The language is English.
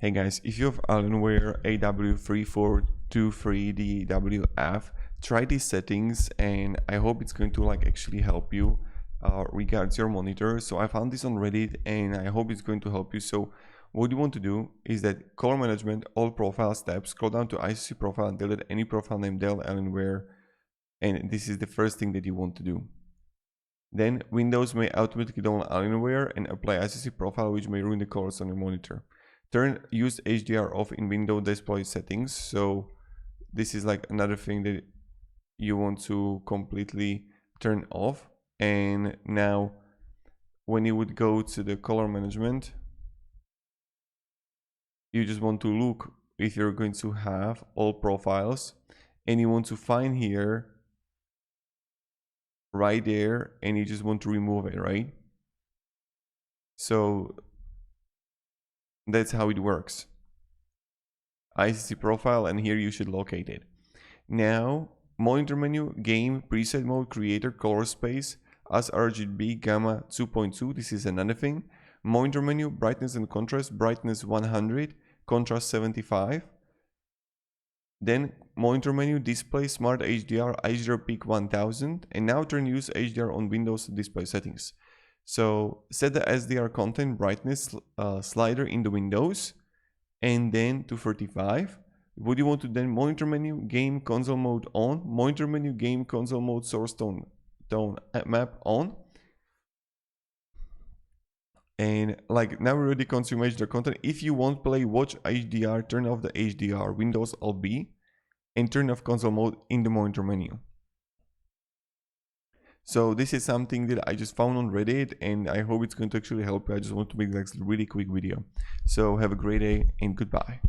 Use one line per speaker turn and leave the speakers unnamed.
Hey guys, if you have alienware aw3423dwf, try these settings and I hope it's going to actually help you regards your monitor. So I found this on Reddit and I hope it's going to help you. So what you want to do is that color management, all profiles tab, scroll down to ICC profile and delete any profile named Dell Alienware, and this is the first thing that you want to do. Then Windows may automatically download Alienware and apply ICC profile, which may ruin the colors on your monitor. Use HDR off in window display settings. So this is another thing that you want to completely turn off. And now when you would go to the color management, you just want to look if you're going to have all profiles, and you want to find here right there, and you just want to remove it, right? So that's how it works. ICC profile, and here you should locate it. Now monitor menu, game, preset mode, creator, color space, as RGB, gamma 2.2. this is another thing. Monitor menu, brightness and contrast, brightness 100, contrast 75. Then monitor menu, display, smart HDR, HDR peak 1000, and now use HDR on Windows display settings. So set the SDR content brightness slider in the Windows and then to 35. What you want to then monitor menu, game, console mode on, monitor menu, game, console mode, source tone map on. And now we already consume HDR content. If you want play watch HDR, turn off the HDR, Windows Alt B, and turn off console mode in the monitor menu. So this is something that I just found on Reddit and I hope it's going to actually help you. I just want to make a really quick video. So have a great day and goodbye.